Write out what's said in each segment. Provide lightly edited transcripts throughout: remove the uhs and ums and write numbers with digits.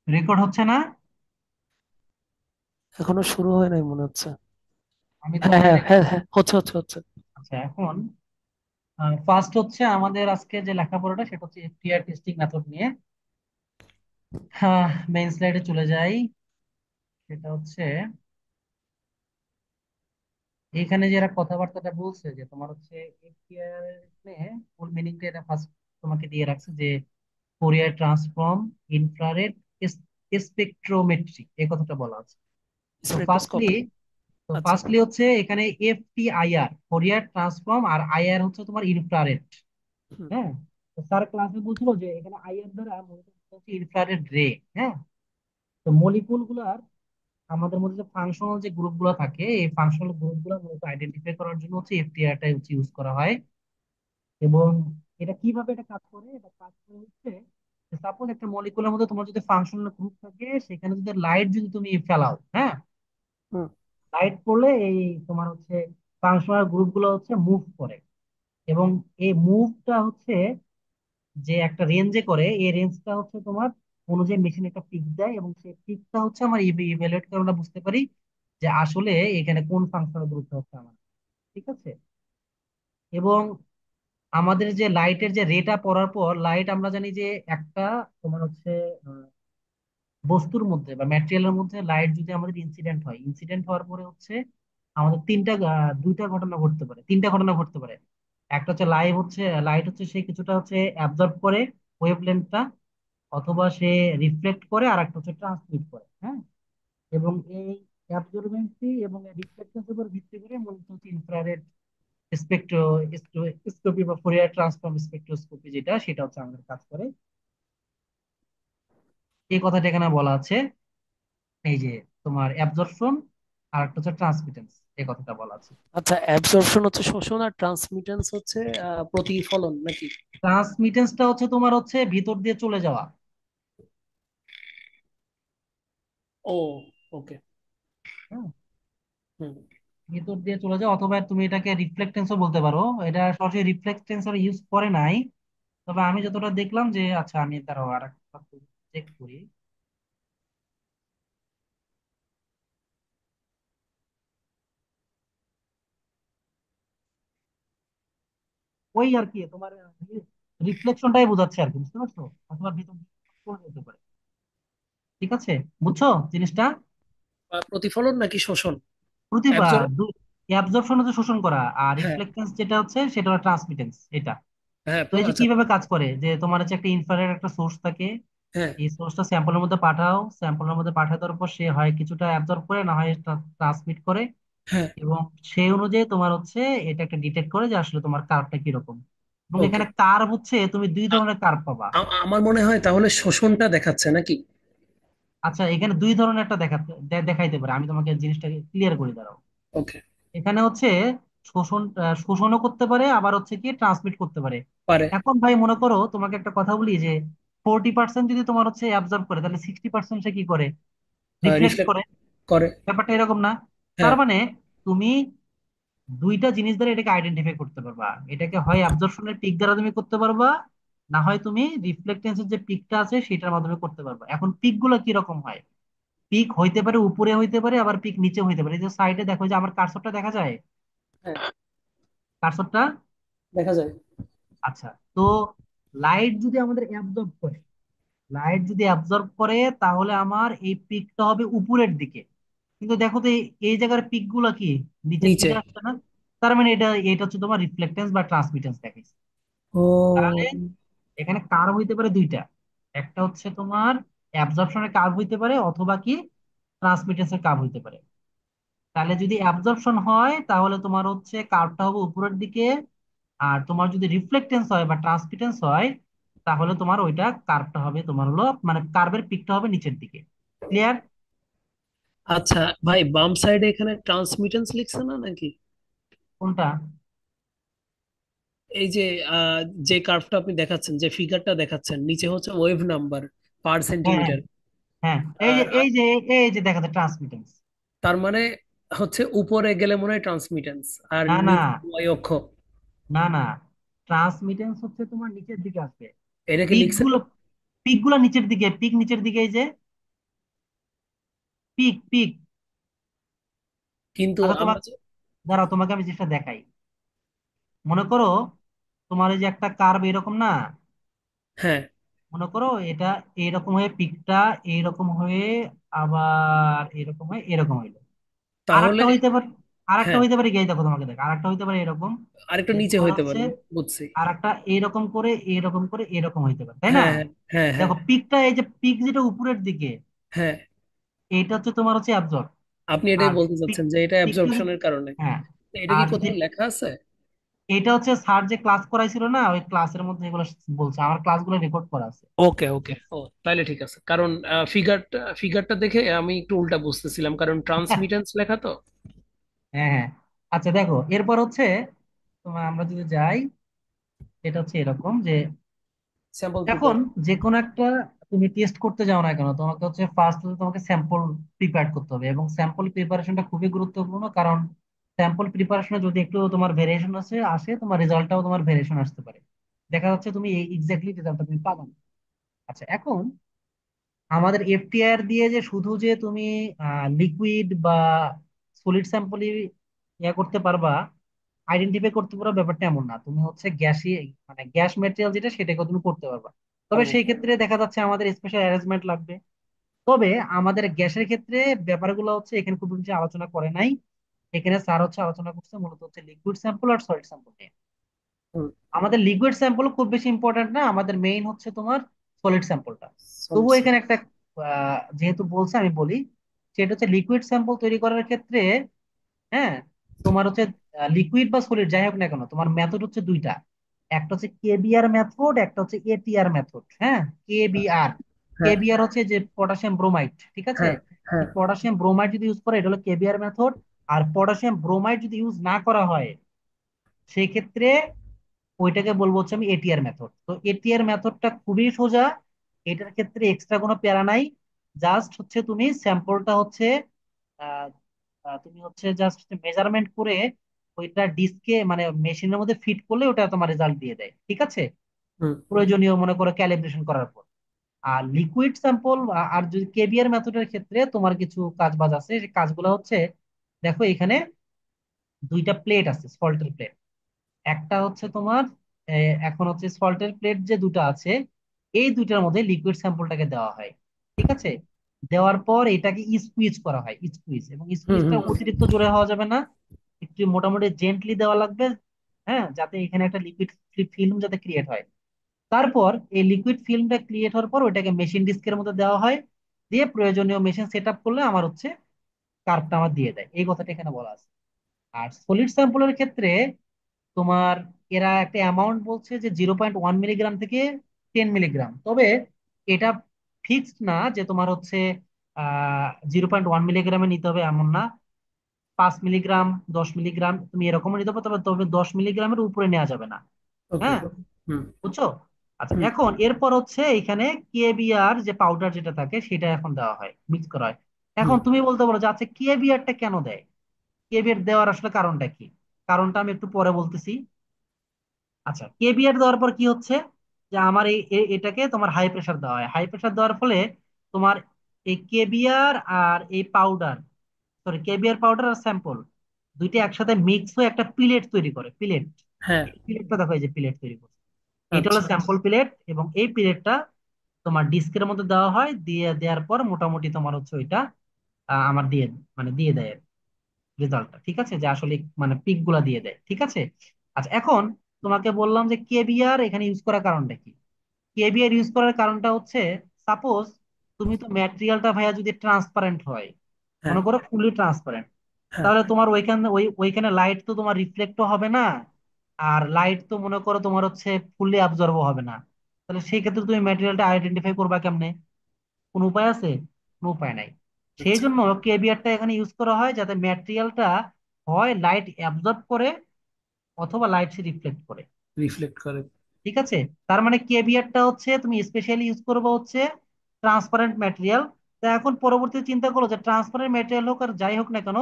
Record হচ্ছে না? এখনো শুরু হয় নাই মনে হচ্ছে। আমি হ্যাঁ তোমাকে হ্যাঁ রেকর্ড। হ্যাঁ হ্যাঁ, হচ্ছে হচ্ছে হচ্ছে। আচ্ছা, এখন ফার্স্ট হচ্ছে আমাদের আজকে যে লেখাপড়াটা সেটা হচ্ছে এফটিআর টেস্টিং মেথড নিয়ে। মেইন স্লাইডে চলে যাই। সেটা হচ্ছে এখানে যে এরা কথাবার্তাটা বলছে যে তোমার হচ্ছে এফটিআর নিয়ে ফুল মিনিংটা এটা ফার্স্ট তোমাকে দিয়ে রাখছে যে ফোরিয়ার ট্রান্সফর্ম, ইনফ্রারেড স্পেকট্রোমেট্রি, এই কথাটা বলা আছে। তো ফার্স্টলি স্পেকট্রোস্কোপি। তো আচ্ছা। ফার্স্টলি হচ্ছে এখানে এফটিআইআর ফোরিয়ার ট্রান্সফর্ম, আর আইআর হচ্ছে তোমার ইনফ্রারেড। হুম। হ্যাঁ, তো স্যার ক্লাসে বলছিল যে এখানে আইআর দ্বারা মূলত হচ্ছে ইনফ্রারেড রে। হ্যাঁ, তো মলিকুল গুলার আমাদের মধ্যে যে ফাংশনাল যে গ্রুপ গুলো থাকে, এই ফাংশনাল গ্রুপ গুলো মূলত আইডেন্টিফাই করার জন্য হচ্ছে এফটিআর টা হচ্ছে ইউজ করা হয়। এবং এটা কিভাবে এটা কাজ করে, এটা কাজ করে হচ্ছে সাপোজ একটা মলিকুলের মধ্যে তোমার যদি ফাংশনাল গ্রুপ থাকে, সেখানে যদি লাইট যদি তুমি ফেলাও, হ্যাঁ, হুম। লাইট পড়লে এই তোমার হচ্ছে ফাংশনাল গ্রুপ গুলো হচ্ছে মুভ করে। এবং এই মুভটা হচ্ছে যে একটা রেঞ্জে করে, এই রেঞ্জটা হচ্ছে তোমার অনুযায়ী মেশিন একটা পিক দেয়, এবং সেই পিকটা হচ্ছে আমরা ইভ্যালুয়েট করে আমরা বুঝতে পারি যে আসলে এখানে কোন ফাংশনাল গ্রুপটা হচ্ছে আমার। ঠিক আছে। এবং আমাদের যে লাইটের যে রেটা পড়ার পর লাইট আমরা জানি যে একটা তোমার হচ্ছে আহ, বস্তুর মধ্যে বা ম্যাটেরিয়ালের মধ্যে লাইট যদি আমাদের ইনসিডেন্ট হয়, ইনসিডেন্ট হওয়ার পরে হচ্ছে আমাদের দুইটা ঘটনা ঘটতে পারে, তিনটা ঘটনা ঘটতে পারে। একটা হচ্ছে লাইট হচ্ছে সে কিছুটা হচ্ছে অ্যাবজর্ব করে ওয়েভলেন্থটা, অথবা সে রিফ্লেক্ট করে, আর একটা হচ্ছে ট্রান্সমিট করে। হ্যাঁ, এবং এই অ্যাবজর্বেন্সি এবং রিফ্লেকশন উপর ভিত্তি করে মূলত হচ্ছে ইনফ্রারেড স্পেকট্রোস্কোপি বা ফোরিয়ার ট্রান্সফর্ম স্পেকট্রোস্কোপি, যেটা সেটা হচ্ছে আমাদের কাজ করে। এই কথাটা এখানে বলা আছে, এই যে তোমার অ্যাবজর্পশন আর একটা হচ্ছে ট্রান্সমিটেন্স, এই কথাটা বলা আছে। আচ্ছা, অ্যাবজর্পশন হচ্ছে শোষণ আর ট্রান্সমিটেন্স হচ্ছে প্রতিফলন নাকি? ট্রান্সমিটেন্সটা হচ্ছে তোমার হচ্ছে ভিতর দিয়ে চলে যাওয়া। ও, ওকে। হ্যাঁ, হুম। ভিতর দিয়ে চলে যাওয়া, অথবা তুমি এটাকে রিফ্লেক্টেন্সও বলতে পারো। এটা সরাসরি রিফ্লেক্টেন্স ইউজ করে নাই, তবে আমি যতটা দেখলাম যে, আচ্ছা আমি তার আর একটা চেক করি। ওই আর কি তোমার রিফ্লেকশনটাই বোঝাচ্ছে আর কি, বুঝতে পারছো? অথবা ভিতর দিয়ে চলে যেতে পারে। ঠিক আছে, বুঝছো জিনিসটা? প্রতিফলন নাকি শোষণ? প্রতিভা অ্যাবজর্ব। অ্যাবজর্পশন হচ্ছে শোষণ করা, আর হ্যাঁ রিফ্লেক্টেন্স যেটা হচ্ছে সেটা হলো ট্রান্সমিটেন্স, এটা। হ্যাঁ, তো এই যে আচ্ছা। কিভাবে কাজ করে, যে তোমার হচ্ছে একটা ইনফ্রারেড একটা সোর্স থাকে, হ্যাঁ এই সোর্সটা স্যাম্পলের মধ্যে পাঠাও, স্যাম্পলের মধ্যে পাঠায় দেওয়ার পর সে হয় কিছুটা অ্যাবজর্ব করে, না হয় ট্রান্সমিট করে। হ্যাঁ। এবং সেই অনুযায়ী তোমার হচ্ছে এটা একটা ডিটেক্ট করে যে আসলে তোমার কার্ভটা কিরকম। এবং ওকে। এখানে কার্ভ হচ্ছে তুমি দুই ধরনের কার্ভ পাবা। আমার মনে হয় তাহলে শোষণটা দেখাচ্ছে নাকি? আচ্ছা, এখানে দুই ধরনের একটা দেখাইতে পারে, আমি তোমাকে জিনিসটাকে ক্লিয়ার করে দাঁড়াও। ওকে। এখানে হচ্ছে শোষণও করতে পারে, আবার হচ্ছে কি ট্রান্সমিট করতে পারে। পারে। এখন ভাই মনে করো তোমাকে একটা কথা বলি যে 40% যদি তোমার হচ্ছে অ্যাবজর্ব করে, তাহলে 60% সে কি করে? রিফ্লেক্ট রিফ্লেক্ট করে। করে। ব্যাপারটা এরকম না? তার হ্যাঁ। মানে তুমি দুইটা জিনিস দ্বারা এটাকে আইডেন্টিফাই করতে পারবা। এটাকে হয় অ্যাবজর্পশনের পিক দ্বারা তুমি করতে পারবা, না হয় তুমি রিফ্লেক্টেন্সের যে পিকটা আছে সেটার মাধ্যমে করতে পারবা। এখন পিক গুলো কি রকম হয়? পিক হইতে পারে উপরে, হইতে পারে আবার পিক নিচে হইতে পারে। এই যে সাইডে দেখো, যে আমার কার্সরটা দেখা যায়, হ্যাঁ, কার্সরটা। দেখা যায়। আচ্ছা, তো লাইট যদি আমাদের অ্যাবজর্ব করে, লাইট যদি অ্যাবজর্ব করে তাহলে আমার এই পিকটা হবে উপরের দিকে। কিন্তু দেখো তো এই জায়গার পিক গুলা কি নিচের নিচে। দিকে আসছে না? তার মানে এটা এটা হচ্ছে তোমার রিফ্লেক্টেন্স বা ট্রান্সমিটেন্স দেখাইছে। ও। তাহলে এখানে কার্ভ হইতে পারে দুইটা, একটা হচ্ছে তোমার অ্যাবজর্পশনের কার্ভ হইতে পারে, অথবা কি ট্রান্সমিটেন্সের কার্ভ হইতে পারে। তাহলে যদি অ্যাবজর্পশন হয় তাহলে তোমার হচ্ছে কার্ভটা হবে উপরের দিকে, আর তোমার যদি রিফ্লেক্টেন্স হয় বা ট্রান্সমিটেন্স হয় তাহলে তোমার ওইটা কার্ভটা হবে তোমার হলো মানে কার্ভের পিকটা হবে নিচের দিকে। ক্লিয়ার? আচ্ছা ভাই, বাম সাইডে এখানে ট্রান্সমিটেন্স লিখছে না নাকি? কোনটা? এই যে আহ, যে কার্ভটা আপনি দেখাচ্ছেন, যে ফিগারটা দেখাচ্ছেন, নিচে হচ্ছে ওয়েভ নাম্বার পার হ্যাঁ হ্যাঁ সেন্টিমিটার। হ্যাঁ, এই যে এই যে এই যে দেখা যায় ট্রান্সমিটেন্স। তার মানে হচ্ছে উপরে গেলে মনে হয় ট্রান্সমিটেন্স, আর না না নিচে ওয়াই অক্ষ। না না, ট্রান্সমিটেন্স হচ্ছে তোমার নিচের দিকে আসবে। এটা কি পিক লিখছে? গুলো পিক গুলো নিচের দিকে, পিক নিচের দিকে, এই যে পিক পিক। কিন্তু আচ্ছা তোমার, আমরা দাঁড়াও তোমাকে আমি জিনিসটা দেখাই। মনে করো তোমার এই যে একটা কার্ভ এরকম না, হ্যাঁ, মনে করো এটা এইরকম হয়ে পিকটা এইরকম হয়ে আবার এরকম হয়ে এরকম হইলো। আর তাহলে একটা হইতে পারে, আর একটা হ্যাঁ, হইতে পারে গিয়ে দেখো তোমাকে দেখ, আর একটা হইতে পারে এরকম, আরেকটু যে নিচে তোমার হইতে হচ্ছে পারে, বুঝছি। আর একটা এইরকম করে এরকম করে এরকম হইতে পারে, তাই না? হ্যাঁ, হ্যাঁ, হ্যাঁ, হ্যাঁ, দেখো পিকটা, এই যে পিক যেটা উপরের দিকে, হ্যাঁ, এইটা হচ্ছে তোমার হচ্ছে অ্যাবজর্ব। আপনি এটাই আর বলতে পিক, চাচ্ছেন যে এটা পিকটা অ্যাবজর্পশনের কারণে। হ্যাঁ, তো এটা কি আর যদি কোথাও লেখা আছে? এটা হচ্ছে স্যার যে ক্লাস করাইছিল না, ওই ক্লাসের মধ্যে এগুলো বলছে, আমার ক্লাসগুলো রেকর্ড করা আছে। ওকে, ওকে, ও তাহলে ঠিক আছে, কারণ ফিগারটা দেখে আমি একটু উল্টা বুঝতেছিলাম, কারণ ট্রান্সমিটেন্স লেখা তো। হ্যাঁ হ্যাঁ। আচ্ছা দেখো এরপর হচ্ছে তোমার আমরা যদি যাই, এটা হচ্ছে এরকম যে স্যাম্পল এখন প্রিপেয়ার। যে কোনো একটা তুমি টেস্ট করতে যাও না কেন, তোমাকে হচ্ছে ফার্স্ট তোমাকে স্যাম্পল প্রিপেয়ার করতে হবে, এবং স্যাম্পল প্রিপারেশনটা খুবই গুরুত্বপূর্ণ, কারণ স্যাম্পল প্রিপারেশনে যদি একটু তোমার ভেরিয়েশন আসে তোমার রেজাল্টটাও তোমার ভেরিয়েশন আসতে পারে, দেখা যাচ্ছে তুমি এক্স্যাক্টলি রেজাল্টটা তুমি পাবে না। আচ্ছা এখন আমাদের এফটিআর দিয়ে যে শুধু যে তুমি লিকুইড বা সলিড স্যাম্পলই ইয়া করতে পারবা, আইডেন্টিফাই করতে পারো, ব্যাপারটা এমন না। তুমি হচ্ছে গ্যাসই, মানে গ্যাস ম্যাটেরিয়াল যেটা সেটাকে তুমি করতে পারবা। তবে পারবো। সেই ক্ষেত্রে দেখা যাচ্ছে আমাদের স্পেশাল অ্যারেঞ্জমেন্ট লাগবে। তবে আমাদের গ্যাসের ক্ষেত্রে ব্যাপারগুলো হচ্ছে এখানে খুব বেশি আলোচনা করে নাই। এখানে স্যার হচ্ছে আলোচনা করছে মূলত হচ্ছে লিকুইড স্যাম্পল আর সলিড স্যাম্পল নিয়ে। হুম। আমাদের লিকুইড স্যাম্পল খুব বেশি ইম্পর্টেন্ট না, আমাদের মেইন হচ্ছে তোমার সলিড স্যাম্পলটা। তবুও সলিড। এখানে একটা যেহেতু বলছে আমি বলি, সেটা হচ্ছে লিকুইড স্যাম্পল তৈরি করার ক্ষেত্রে, হ্যাঁ, তোমার হচ্ছে লিকুইড বা সলিড যাই হোক না কেন, তোমার মেথড হচ্ছে দুইটা। একটা হচ্ছে কেবিআর মেথড, একটা হচ্ছে এটিআর মেথড। হ্যাঁ, কেবিআর, হ্যাঁ, কেবিআর হচ্ছে যে পটাশিয়াম ব্রোমাইড, ঠিক আছে? হ্যাঁ, হ্যাঁ, পটাশিয়াম ব্রোমাইড যদি ইউজ করে এটা হলো কেবিআর মেথড। আর পটাশিয়াম ব্রোমাইড যদি ইউজ না করা হয় সেই ক্ষেত্রে ওইটাকে বলবো হচ্ছে আমি এটিআর মেথড। তো এটিআর মেথডটা খুবই সোজা, এটার ক্ষেত্রে এক্সট্রা কোনো প্যারা নাই। জাস্ট হচ্ছে তুমি স্যাম্পলটা হচ্ছে আহ, তুমি হচ্ছে জাস্ট মেজারমেন্ট করে ওইটা ডিস্কে মানে মেশিনের মধ্যে ফিট করলে ওটা তোমার রেজাল্ট দিয়ে দেয়, ঠিক আছে? হুম, প্রয়োজনীয় মনে করো ক্যালিব্রেশন করার পর। আর লিকুইড স্যাম্পল আর যদি কেবিআর মেথডের ক্ষেত্রে তোমার কিছু কাজ বাজ আছে, সেই কাজগুলো হচ্ছে দেখো এখানে দুইটা প্লেট আছে, সল্টের প্লেট। একটা হচ্ছে তোমার এখন হচ্ছে সল্টের প্লেট যে দুটো আছে, এই দুইটার মধ্যে লিকুইড স্যাম্পলটাকে দেওয়া হয়, ঠিক আছে? দেওয়ার পর এটাকে স্কুইজ করা হয়, স্কুইজ, এবং হুম, স্কুইজটা হুম, অতিরিক্ত জোরে হওয়া যাবে না, একটু মোটামুটি জেন্টলি দেওয়া লাগবে, হ্যাঁ, যাতে এখানে একটা লিকুইড ফিল্ম যাতে ক্রিয়েট হয়। তারপর এই লিকুইড ফিল্মটা ক্রিয়েট হওয়ার পর ওইটাকে মেশিন ডিস্কের মধ্যে দেওয়া হয়, দিয়ে প্রয়োজনীয় মেশিন সেট আপ করলে আমার হচ্ছে কার্ভটা আমার দিয়ে দেয়, এই কথাটা এখানে বলা আছে। আর সলিড স্যাম্পলের ক্ষেত্রে তোমার এরা একটা অ্যামাউন্ট বলছে যে 0.1 মিলিগ্রাম থেকে 10 মিলিগ্রাম, তবে এটা ফিক্সড না যে তোমার হচ্ছে 0.1 মিলিগ্রামে নিতে হবে এমন না। 5 মিলিগ্রাম, 10 মিলিগ্রাম তুমি এরকমও নিতে পারো, তবে তবে 10 মিলিগ্রামের উপরে নেওয়া যাবে না। ওকে, হ্যাঁ, হুম, বুঝছো? আচ্ছা হুম, এখন এরপর হচ্ছে এখানে কেবিআর যে পাউডার যেটা থাকে সেটা এখন দেওয়া হয়, মিক্স করা হয়। এখন হুম, তুমি বলতে পারো যে আচ্ছা কেবিআরটা কেন দেয়, কেবিআর দেওয়ার আসলে কারণটা কি? কারণটা আমি একটু পরে বলতেছি। আচ্ছা কেবিআর দেওয়ার পর কি হচ্ছে, যে আমার এটাকে তোমার হাই প্রেসার দেওয়া হয়, হাই প্রেসার দেওয়ার ফলে তোমার এই কেবিআর আর এই পাউডার, সরি কেবিআর পাউডার আর স্যাম্পল দুইটা একসাথে মিক্স হয়ে একটা পিলেট তৈরি করে, পিলেট। হ্যাঁ, এই পিলেটটা দেখো, এই যে পিলেট তৈরি করছে, এটা হলো আচ্ছা, স্যাম্পল পিলেট, এবং এই পিলেটটা তোমার ডিস্কের মধ্যে দেওয়া হয়, দিয়ে দেওয়ার পর মোটামুটি তোমার হচ্ছে ওইটা আমার দিয়ে মানে দিয়ে দেয় রেজাল্টটা, ঠিক আছে, যে আসলে মানে পিক গুলা দিয়ে দেয়, ঠিক আছে? আচ্ছা এখন তোমাকে বললাম যে কেবিআর এখানে ইউজ করার কারণটা কি। কেবিআর ইউজ করার কারণটা হচ্ছে, সাপোজ তুমি তো ম্যাটেরিয়ালটা ভাইয়া যদি ট্রান্সপারেন্ট হয়, হ্যাঁ, মনে করো ফুলি ট্রান্সপারেন্ট, হ্যাঁ, তাহলে তোমার ওইখানে লাইট তো তোমার রিফ্লেক্টও হবে না, আর লাইট তো মনে করো তোমার হচ্ছে ফুললি অ্যাবজর্বও হবে না। তাহলে সেই ক্ষেত্রে তুমি ম্যাটেরিয়ালটা আইডেন্টিফাই করবা কেমনে? কোনো উপায় আছে? কোনো উপায় নাই। সেই আচ্ছা, জন্য কেবিআরটা এখানে ইউজ করা হয়, যাতে ম্যাটেরিয়ালটা হয় লাইট অ্যাবজর্ব করে অথবা লাইট সে রিফ্লেক্ট করে, রিফ্লেক্ট করে। ঠিক আছে? তার মানে কেভিয়ারটা হচ্ছে তুমি স্পেশালি ইউজ করবে হচ্ছে ট্রান্সপারেন্ট ম্যাটেরিয়াল। তা এখন পরবর্তী চিন্তা করো যে ট্রান্সপারেন্ট ম্যাটেরিয়াল হোক আর যাই হোক না কেন,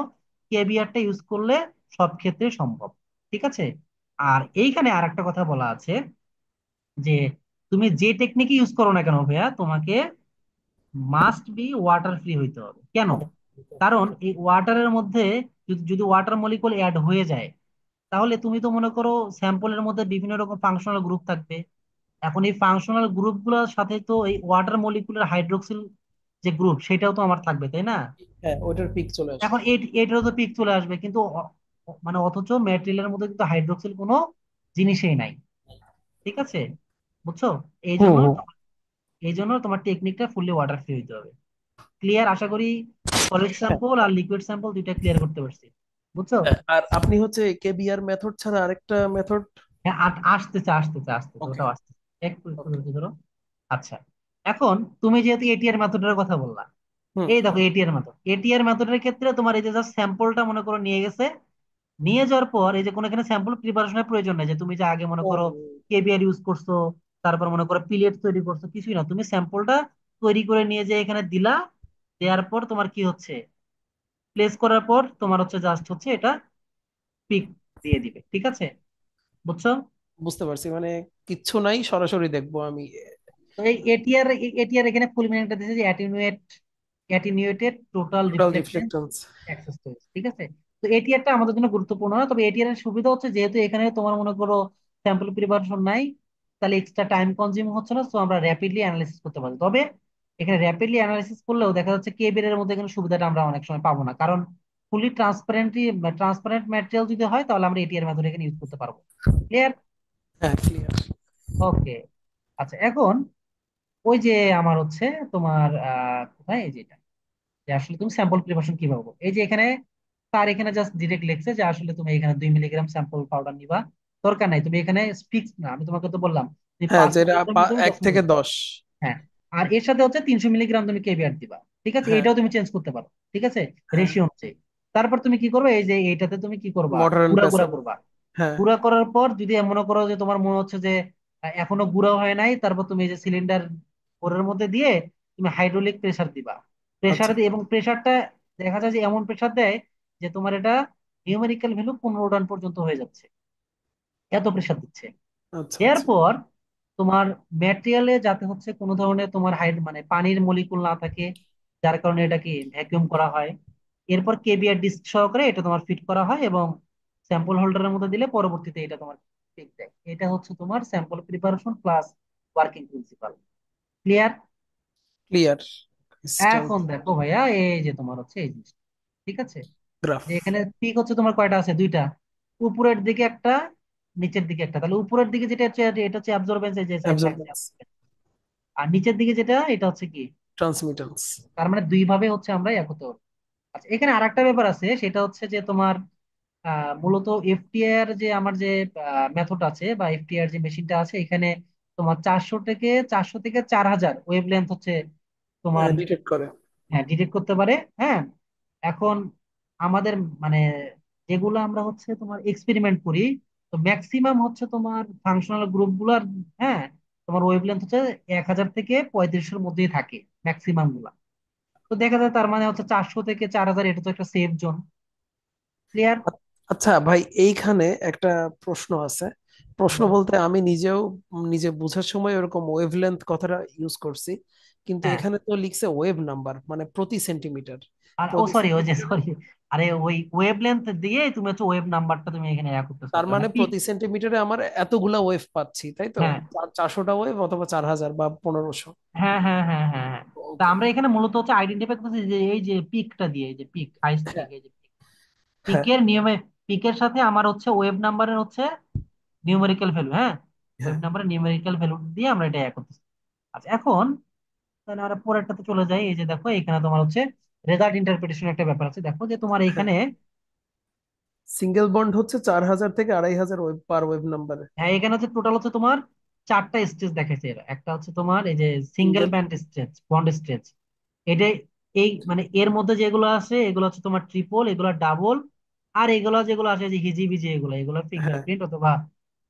কেভিয়ারটা ইউজ করলে সব ক্ষেত্রে সম্ভব, ঠিক আছে? আর এইখানে আর একটা কথা বলা আছে যে তুমি যে টেকনিক ইউজ করো না কেন ভাইয়া, তোমাকে মাস্ট বি ওয়াটার ফ্রি হইতে হবে। কেন? কারণ এই ওয়াটারের মধ্যে যদি যদি ওয়াটার মলিকুল অ্যাড হয়ে যায়, তাহলে তুমি তো মনে করো স্যাম্পলের মধ্যে বিভিন্ন রকম ফাংশনাল গ্রুপ থাকবে। এখন এই ফাংশনাল গ্রুপগুলোর সাথে তো এই ওয়াটার মলিকুলের হাইড্রোক্সিল যে গ্রুপ সেটাও তো আমার থাকবে, তাই না? হ্যাঁ, ওইটার পিক চলে আসবে। এখন এটারও তো পিক চলে আসবে, কিন্তু মানে অথচ ম্যাটেরিয়ালের মধ্যে কিন্তু হাইড্রোক্সিল কোনো জিনিসই নাই। ঠিক আছে, বুঝছো? এই হুম জন্য হুম। এই জন্য তোমার টেকনিকটা ফুললি ওয়াটার ফ্রি হইতে হবে। ক্লিয়ার আশা করি। সলিড হ্যাঁ, স্যাম্পল আর লিকুইড স্যাম্পল দুইটা ক্লিয়ার করতে পারছি, বুঝছো? হ্যাঁ, আর আপনি হচ্ছে কেবিআর মেথড ছাড়া আরেকটা মেথড। হ্যাঁ, আসতেছে আসতেছে আসতেছে, ওকে। ওটাও আসতেছে। একটু একটু ওকে। ধৈর্য ধরো। আচ্ছা, এখন তুমি যেহেতু এটিআর মেথডের কথা বললা, হুম। এই দেখো এটিআর মেথডের ক্ষেত্রে তোমার এই যে জাস্ট স্যাম্পলটা মনে করো নিয়ে গেছে, নিয়ে যাওয়ার পর এই যে কোনো এখানে স্যাম্পল প্রিপারেশনের প্রয়োজন নেই, যে তুমি যে আগে মনে ও। করো কেবিআর ইউজ করছো, তারপর মনে করো পিলেট তৈরি করছো, কিছুই না, তুমি স্যাম্পলটা তৈরি করে নিয়ে যে এখানে দিলা। দেওয়ার পর তোমার কি হচ্ছে, প্লেস করার পর তোমার হচ্ছে জাস্ট হচ্ছে এটা পিক দিয়ে দিবে, ঠিক আছে? বুঝছো? বুঝতে পারছি, মানে কিচ্ছু নাই, সরাসরি দেখবো আমি। তো এই এটিআর এখানে ফুল মিনিংটা দিয়েছে যে অ্যাটিনিউয়েটেড টোটাল টোটাল রিফ্লেকটেন্স রিফ্লেক্ট্যান্স। অ্যাক্সেস স্টোরেজ, ঠিক আছে? তো এটিআরটা আমাদের জন্য গুরুত্বপূর্ণ না, তবে এটিআর এর সুবিধা হচ্ছে যেহেতু এখানে তোমার মনে করো স্যাম্পল প্রিপারেশন নাই, তাহলে এক্সট্রা টাইম কনজিউম হচ্ছে না, তো আমরা র্যাপিডলি অ্যানালাইসিস করতে পারি। তবে এখানে র্যাপিডলি অ্যানালাইসিস করলেও দেখা যাচ্ছে কেবির এর মধ্যে এখানে সুবিধাটা আমরা অনেক সময় পাবো না, কারণ ফুলি ট্রান্সপারেন্ট ম্যাটেরিয়াল যদি হয় তাহলে আমরা এটিআর মেথড এখানে ইউজ করতে পারবো। ক্লিয়ার? হ্যাঁ, ক্লিয়ার। ওকে। আচ্ছা, এখন ওই যে আমার হচ্ছে তোমার কোথায় এই যেটা, যে আসলে তুমি স্যাম্পল প্রিপারেশন কিভাবে করবে, এই যে এখানে তার এখানে জাস্ট ডিরেক্ট লিখছে যে আসলে তুমি এখানে 2 মিলিগ্রাম স্যাম্পল পাউডার নিবা। দরকার নাই, তুমি এখানে ফিক্স না, আমি তোমাকে তো বললাম তুমি হ্যাঁ, পাঁচ যেটা মিলিগ্রামে তুমি 1 থেকে10 মিলিগ্রাম। 10। হ্যাঁ, আর এর সাথে হচ্ছে 300 মিলিগ্রাম তুমি কেভিআর দিবা। ঠিক আছে, হ্যাঁ। এইটাও তুমি চেঞ্জ করতে পারো, ঠিক আছে, হ্যাঁ, রেশিও অনুযায়ী। তারপর তুমি কি করবে, এই যে এইটাতে তুমি কি করবা, মডারেল গুঁড়া গুঁড়া প্যাসেভ। করবা। হ্যাঁ। গুঁড়া করার পর যদি মনে করো যে তোমার মনে হচ্ছে যে এখনো গুঁড়া হয় নাই, তারপর তুমি এই যে সিলিন্ডার ওরের মধ্যে দিয়ে তুমি হাইড্রোলিক প্রেসার দিবা। প্রেসার আচ্ছা দিয়ে, এবং প্রেসারটা দেখা যায় যে এমন প্রেসার দেয় যে তোমার এটা নিউমেরিক্যাল ভ্যালু 15 টন পর্যন্ত হয়ে যাচ্ছে, এত প্রেসার দিচ্ছে। আচ্ছা আচ্ছা। এরপর তোমার ম্যাটেরিয়ালে যাতে হচ্ছে কোনো ধরনের তোমার মানে পানির মলিকুল না থাকে, যার কারণে এটাকে ভ্যাকুয়াম করা হয়। এরপর কেবিআর ডিস্ক সহকারে এটা তোমার ফিট করা হয় এবং স্যাম্পল হোল্ডারের মধ্যে দিলে পরবর্তীতে এটা তোমার পিক দেয়। এটা হচ্ছে তোমার sample preparation plus working principal. Clear? Clear. Crystal এখন দেখো ভাইয়া, এই যে তোমার হচ্ছে এই জিনিস, ঠিক আছে, গ্রাফ। যে এখানে পিক হচ্ছে তোমার কয়টা আছে, দুইটা। উপরের দিকে একটা, নিচের দিকে একটা। তাহলে উপরের দিকে যেটা হচ্ছে এটা হচ্ছে অ্যাবজর্বেন্স, এই যে সাইডটা হচ্ছে অ্যাবজর্বেন্স। absorbance। আর নিচের দিকে যেটা এটা হচ্ছে কি, ট্রান্সমিটেন্স। তার মানে দুই ভাবে হচ্ছে আমরা ইয়া করতে পারবো। আচ্ছা, এখানে আরেকটা ব্যাপার আছে, সেটা হচ্ছে যে তোমার মূলত এফটিআর যে আমার যে মেথড আছে বা এফটিআর যে মেশিনটা আছে, এখানে তোমার 400 থেকে 4000 ওয়েভ লেন্থ হচ্ছে তোমার, ডিটেক্ট করে। হ্যাঁ, ডিটেক্ট করতে পারে। হ্যাঁ, এখন আমাদের মানে যেগুলো আমরা হচ্ছে তোমার এক্সপেরিমেন্ট করি, তো ম্যাক্সিমাম হচ্ছে তোমার ফাংশনাল গ্রুপ গুলার, হ্যাঁ, তোমার ওয়েভলেন্থ হচ্ছে 1000 থেকে 3500-এর মধ্যেই থাকে ম্যাক্সিমাম গুলা। তো দেখা যায় তার মানে হচ্ছে 400 থেকে 4000, এটা তো একটা সেফ জোন। ক্লিয়ার? আচ্ছা ভাই, এইখানে একটা প্রশ্ন আছে। প্রশ্ন বলতে আমি নিজেও নিজে বোঝার সময় ওরকম ওয়েভলেন্থ কথাটা ইউজ করছি, কিন্তু হ্যাঁ, এখানে তো লিখছে ওয়েভ নাম্বার, মানে প্রতি সেন্টিমিটার। আর ও প্রতি সরি, ওই যে সেন্টিমিটার, সরি, আরে ওই ওয়েভলেন্থ দিয়ে তুমি হচ্ছে ওয়েভ নাম্বারটা তুমি এখানে ইয়া করতেছো, তার মানে মানে পিক। প্রতি সেন্টিমিটারে আমার এতগুলা ওয়েভ পাচ্ছি, তাই তো? হ্যাঁ 400টা ওয়েভ অথবা 4000 বা 1500। হ্যাঁ হ্যাঁ হ্যাঁ হ্যাঁ হ্যাঁ। তা ওকে। আমরা এখানে মূলত হচ্ছে আইডেন্টিফাই করতেছি যে এই যে পিকটা দিয়ে, এই যে পিক, হাইস্ট পিক, হ্যাঁ। এই যে হ্যাঁ। পিকের নিয়মে, পিকের সাথে আমার হচ্ছে ওয়েভ নাম্বারের হচ্ছে নিউমেরিক্যাল ভ্যালু, হ্যাঁ, ওয়েভ হ্যাঁ। নাম্বারের নিউমেরিক্যাল ভ্যালু দিয়ে আমরা এটা এক করতেছি। আচ্ছা, এখন তাহলে আমরা পরেরটাতে চলে যাই। এই যে দেখো এখানে তোমার হচ্ছে রেজাল্ট ইন্টারপ্রিটেশন একটা ব্যাপার আছে, দেখো যে তোমার হ্যাঁ, এখানে, সিঙ্গেল বন্ড হচ্ছে 4000 থেকে 2500 ওয়েভ পার ওয়েভ নাম্বারে। হ্যাঁ, এখানে হচ্ছে টোটাল হচ্ছে তোমার চারটা স্টেজ দেখাচ্ছে এরা। একটা হচ্ছে তোমার এই যে single single. Band stage, bond stage. এটা এই মানে এর মধ্যে যেগুলো আছে এগুলো হচ্ছে তোমার ট্রিপল, এগুলো ডাবল, আর এগুলো যেগুলো আছে যে হিজিবিজি, এগুলো এগুলো হ্যাঁ। ফিঙ্গারপ্রিন্ট অথবা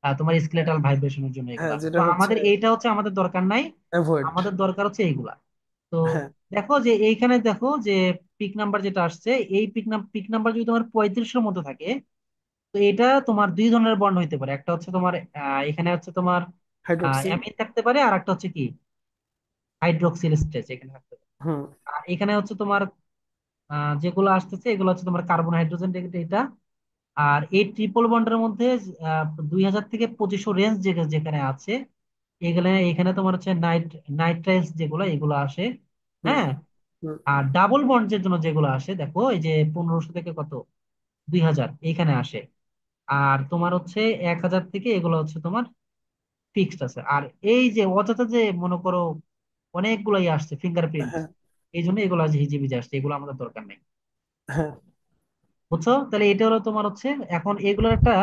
তোমার স্কেলেটাল ভাইব্রেশনের জন্য হ্যাঁ, এগুলা। তো যেটা হচ্ছে আমাদের এইটা হচ্ছে আমাদের দরকার নাই, অ্যাভয়েড। আমাদের দরকার হচ্ছে এইগুলা। তো হ্যাঁ। দেখো যে এইখানে দেখো যে পিক নাম্বার যেটা আসছে, এই পিক নাম্বার যদি তোমার 35-এর মধ্যে থাকে, তো এটা তোমার দুই ধরনের বন্ড হইতে পারে। একটা হচ্ছে তোমার এখানে হচ্ছে তোমার হাইড্রোক্সিল। অ্যামিন থাকতে পারে, আর একটা হচ্ছে কি হাইড্রোক্সিল স্ট্রেচ এখানে থাকতে পারে। হুম। আর এখানে হচ্ছে তোমার যেগুলো আসতেছে এগুলো হচ্ছে তোমার কার্বন হাইড্রোজেন এটা। আর এই ট্রিপল বন্ডের মধ্যে 2000 থেকে 2500 রেঞ্জ যেখানে আছে, এখানে এখানে তোমার হচ্ছে নাইট্রাইলস যেগুলো এগুলো আসে। হুম হ্যাঁ। হুম। আর ডাবল বন্ডের জন্য যেগুলো আসে দেখো, এই যে 1500 থেকে কত 2000 এইখানে আসে। আর তোমার হচ্ছে 1000 থেকে এগুলো হচ্ছে তোমার ফিক্সড আছে। আর এই যে অযথা যে মনে করো অনেকগুলাই আসছে ফিঙ্গারপ্রিন্ট, হ্যাঁ এই জন্য এগুলো হিজিবিজি আসছে, এগুলো আমাদের দরকার নেই। হ্যাঁ। বুঝছো? তাহলে এটা হলো তোমার হচ্ছে এখন এগুলোর একটা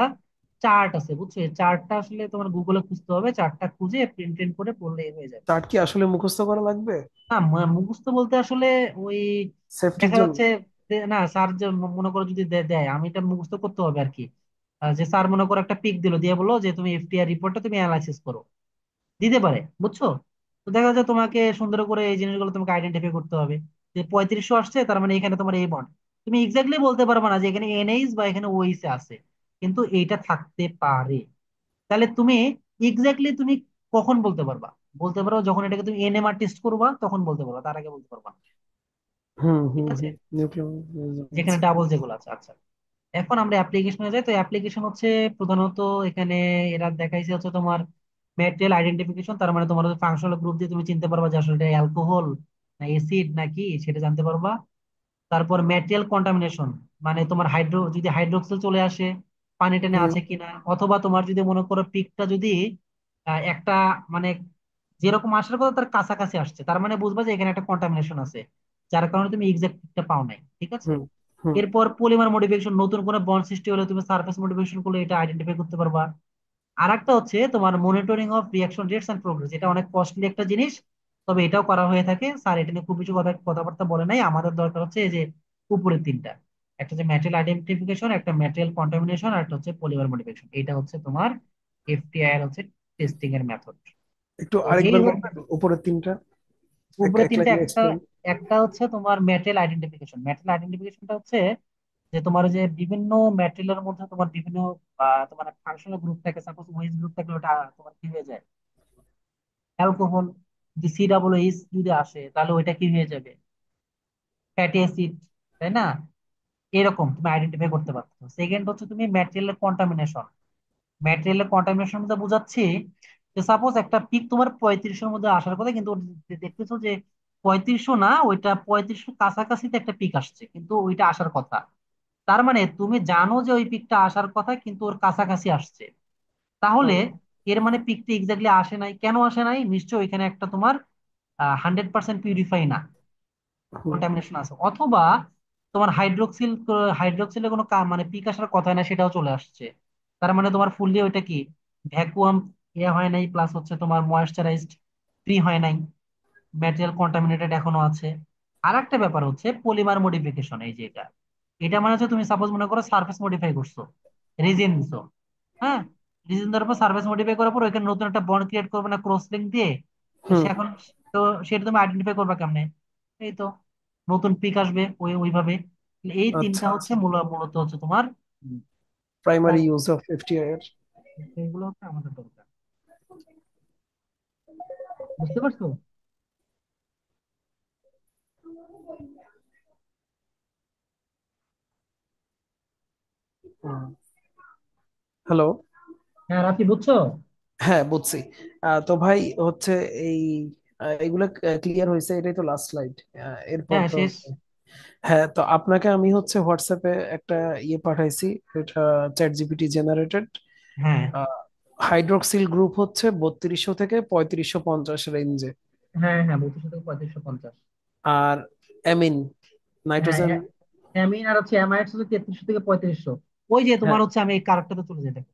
চার্ট আছে, বুঝছো? এই চার্টটা আসলে তোমার গুগলে খুঁজতে হবে, চার্টটা খুঁজে প্রিন্ট প্রিন্ট করে পড়লে হয়ে যাবে। চার্ট কি আসলে মুখস্থ করা লাগবে? না, মুখস্থ বলতে আসলে ওই সেফটির দেখা জন্য? যাচ্ছে যে না স্যার যে মনে করো যদি দেয় আমি এটা মুখস্থ করতে হবে আর কি। যে স্যার মনে করো একটা পিক দিল, দিয়ে বললো যে তুমি এফটিআর রিপোর্টটা তুমি অ্যানালাইসিস করো, দিতে পারে, বুঝছো? তো দেখা যাচ্ছে তোমাকে সুন্দর করে এই জিনিসগুলো তোমাকে আইডেন্টিফাই করতে হবে, যে 3500 আসছে তার মানে এখানে তোমার এই বন্ড। তুমি এক্স্যাক্টলি বলতে পারবে না যে এখানে এনএইচ বা এখানে ওইস আছে, কিন্তু এইটা থাকতে পারে। তাহলে তুমি এক্স্যাক্টলি তুমি কখন বলতে পারবা? বলতে পারো যখন এটাকে তুমি এনএমআর টেস্ট করবা, তখন বলতে পারবা, তার আগে বলতে পারবা না। হুম ঠিক হুম আছে? হুম। নিউক্লিয়ার। যেখানে ডাবল যেগুলো আছে। আচ্ছা, এখন আমরা অ্যাপ্লিকেশনে যাই। তো অ্যাপ্লিকেশন হচ্ছে প্রধানত এখানে এরা দেখাইছে হচ্ছে তোমার ম্যাটেরিয়াল আইডেন্টিফিকেশন, তার মানে তোমার ফাংশনাল গ্রুপ দিয়ে তুমি চিনতে পারবা যে আসলে এটা অ্যালকোহল না অ্যাসিড নাকি, সেটা জানতে পারবা। তারপর ম্যাটেরিয়াল কন্টামিনেশন, মানে তোমার যদি হাইড্রোক্সিল চলে আসে পানি টেনে হুম আছে কিনা, অথবা তোমার যদি মনে করো পিকটা যদি একটা মানে যেরকম আসার কথা তার কাছাকাছি আসছে, তার মানে বুঝবা যে এখানে একটা কন্টামিনেশন আছে, যার কারণে তুমি এক্সাক্ট পিকটা পাও নাই। ঠিক আছে? হুম হুম। এরপর পলিমার মডিফিকেশন, নতুন কোনো বন্ড সৃষ্টি হলে তুমি সারফেস মডিফিকেশন করলে এটা আইডেন্টিফাই করতে পারবা। আর একটা হচ্ছে তোমার monitoring of reaction rates and progress, এটা অনেক কস্টলি একটা জিনিস, তবে এটাও করা হয়ে থাকে। স্যার এটা নিয়ে খুব বেশি কথাবার্তা বলে নাই, আমাদের দরকার হচ্ছে এই যে উপরের তিনটা, একটা হচ্ছে ম্যাটেরিয়াল আইডেন্টিফিকেশন, একটা ম্যাটেরিয়াল কন্টামিনেশন, আর একটা হচ্ছে পলিমার মডিফিকেশন। এটা হচ্ছে তোমার এফটিআই এর হচ্ছে টেস্টিং এর মেথড। একটু তো এই আরেকবার বলবেন উপরের তিনটা? এক উপরে এক তিনটা, লাইনে একটা এক্সপ্লেন। একটা হচ্ছে তোমার ম্যাটেরিয়াল আইডেন্টিফিকেশন। ম্যাটেরিয়াল আইডেন্টিফিকেশনটা হচ্ছে যে তোমার যে বিভিন্ন ম্যাটেরিয়ালের মধ্যে তোমার বিভিন্ন তোমার ফাংশনাল গ্রুপ থাকে, সাপোজ ওএইচ গ্রুপ থাকলে ওটা তোমার কি হয়ে যায় অ্যালকোহল। যদি সি ডাবল এইচ যদি আসে তাহলে ওইটা কি হয়ে যাবে ফ্যাটি অ্যাসিড, তাই না? এরকম তুমি আইডেন্টিফাই করতে পারছো। সেকেন্ড হচ্ছে তুমি ম্যাটেরিয়ালের কন্টামিনেশন। ম্যাটেরিয়ালের কন্টামিনেশন মধ্যে বোঝাচ্ছি যে সাপোজ একটা পিক তোমার 3500 মধ্যে আসার কথা, কিন্তু দেখতেছো যে 3500 না, ওইটা 3500 কাছাকাছিতে একটা পিক আসছে, কিন্তু ওইটা আসার কথা। তার মানে তুমি জানো যে ওই পিকটা আসার কথা কিন্তু ওর কাছাকাছি আসছে, তাহলে হুম এর মানে পিকটা এক্স্যাক্টলি আসে নাই। কেন আসে নাই? নিশ্চয়ই ওইখানে একটা তোমার 100% পিউরিফাই না, হুম। কন্টামিনেশন আছে। অথবা তোমার হাইড্রোক্সিলের কোনো মানে পিক আসার কথা না, সেটাও চলে আসছে। তার মানে তোমার ফুললি ওইটা কি ভ্যাকুয়াম ইয়ে হয় নাই, প্লাস হচ্ছে তোমার ময়েশ্চারাইজড ফ্রি হয় নাই, ম্যাটেরিয়াল কন্টামিনেটেড এখনো আছে। আর একটা ব্যাপার হচ্ছে পলিমার মডিফিকেশন। এই যে এটা, এটা মানে হচ্ছে তুমি সাপোজ মনে করো সারফেস মডিফাই করছো, রিজিন দিছো। হ্যাঁ, রিজিন দেওয়ার পর সারফেস মডিফাই করার পর ওইখানে নতুন একটা বন্ড ক্রিয়েট করবে না ক্রস লিঙ্ক দিয়ে? তো সে হুম। এখন, তো সেটা তুমি আইডেন্টিফাই করবে কেমনে? এই তো নতুন পিক আসবে ওইভাবে। এই আচ্ছা তিনটা হচ্ছে আচ্ছা। মূলত হচ্ছে তোমার primary primary, use of FTI এর। এগুলো হচ্ছে আমাদের দরকার। বুঝতে পারছো? হ্যালো। হ্যাঁ রাফি, বুঝছো? হ্যাঁ বুঝছি। তো ভাই হচ্ছে এই এগুলা ক্লিয়ার হয়েছে, এটাই তো লাস্ট স্লাইড। এরপর হ্যাঁ তো শেষ। হ্যাঁ, তো আপনাকে আমি হচ্ছে হোয়াটসঅ্যাপে একটা ইয়ে পাঠাইছি, এটা চ্যাট জিপিটি জেনারেটেড। হ্যাঁ হাইড্রোক্সিল গ্রুপ হচ্ছে 3200 থেকে 3550 রেঞ্জে। হ্যাঁ হ্যাঁ 3200 থেকে 3550। আর অ্যামিন, হ্যাঁ নাইট্রোজেন। অ্যামিন আর হচ্ছে অ্যামাইডস হচ্ছে 3300 থেকে 3500। ওই যে হ্যাঁ তোমার হচ্ছে আমি এই কারেক্টটাতে চলে যাই, দেখো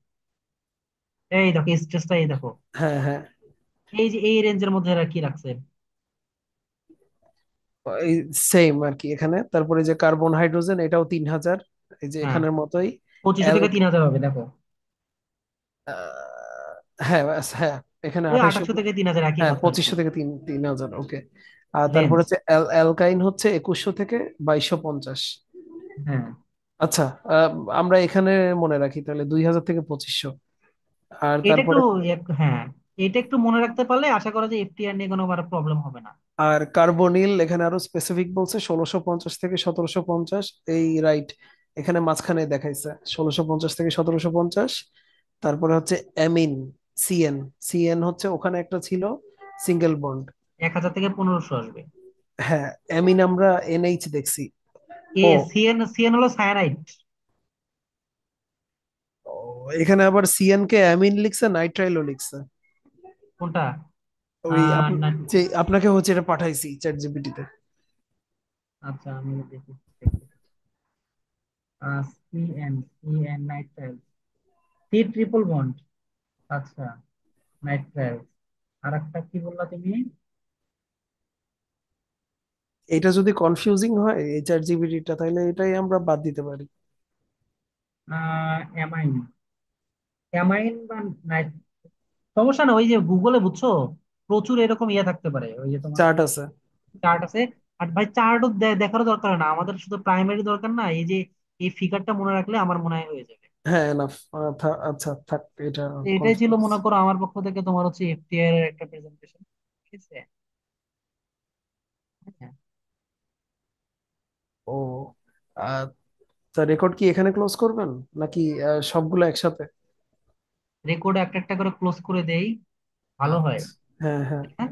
এই দেখো স্ট্রেসটা, এই দেখো হ্যাঁ হ্যাঁ। এই যে এই রেঞ্জের মধ্যে এরা কি রাখছে। এই সেম আর কি এখানে। তারপরে যে কার্বন হাইড্রোজেন এটাও 3000, এই যে হ্যাঁ, এখানের মতোই। 2500 থেকে 3000 হবে দেখো। হ্যাঁ ব্যাস, হ্যাঁ। এখানে ওই 2800। 2800 থেকে 3000 একই হ্যাঁ কথা আর কি 2500 থেকে 3000, ওকে। আর তারপর রেঞ্জ। হচ্ছে অ্যালকাইন হচ্ছে 2100 থেকে 2250। হ্যাঁ, আচ্ছা। আহ, আমরা এখানে মনে রাখি তাহলে 2000 থেকে 2500। আর এটা একটু তারপরে হ্যাঁ, এটা একটু মনে রাখতে পারলে আশা করা যায় এফটিআর নিয়ে কোনো প্রবলেম হবে না। আর কার্বনিল এখানে আরো স্পেসিফিক বলছে 1650 থেকে 1750, এই রাইট, এখানে মাঝখানে দেখাইছে 1650 থেকে 1750। তারপরে হচ্ছে অ্যামিন, সিএন, সিএন হচ্ছে ওখানে একটা ছিল সিঙ্গেল বন্ড। 1000 থেকে 1500 আসবে। হ্যাঁ, অ্যামিন আমরা এনএইচ দেখছি। এ ও, সিএন, সিএন হলো সায়ানাইড। ও, এখানে আবার সিএন কে অ্যামিন লিখছে, নাইট্রাইলও লিখছে। কোনটা? ওই না। যে আপনাকে হচ্ছে এটা পাঠাইছি চ্যাট জিপিটিতে। আচ্ছা আমি দেখি, দেখি। CN, CN nitrile, C triple bond. আচ্ছা, নাইট্রাইল। আর একটা কি বললা তুমি? এটা যদি কনফিউজিং হয় এই চ্যাট জিপিটিটা, তাহলে এটাই আমরা বাদ দিতে পারি। অ্যামাইন, অ্যামাইন বা নাইট, সমস্যা না। ওই যে গুগলে বুঝছো প্রচুর এরকম ইয়ে থাকতে পারে, ওই যে তোমার চার্ট আছে। চার্ট আছে। আর ভাই চার্টও দেখারও দরকার হয় না, আমাদের শুধু প্রাইমারি দরকার না, এই যে এই ফিগারটা মনে রাখলে আমার মনে হয় হয়ে যাবে। হ্যাঁ, এনাফ। আচ্ছা থাক, এটা তো এটাই ছিল কনফিউজ। মনে করো আমার পক্ষ থেকে তোমার হচ্ছে এফটিআই এর একটা প্রেজেন্টেশন। ঠিক আছে। হ্যাঁ। ও, আহ, তা রেকর্ড কি এখানে ক্লোজ করবেন নাকি সবগুলো একসাথে? রেকর্ড একটা একটা করে ক্লোজ করে দেই, ভালো হয়। আচ্ছা, হ্যাঁ হ্যাঁ। হ্যাঁ।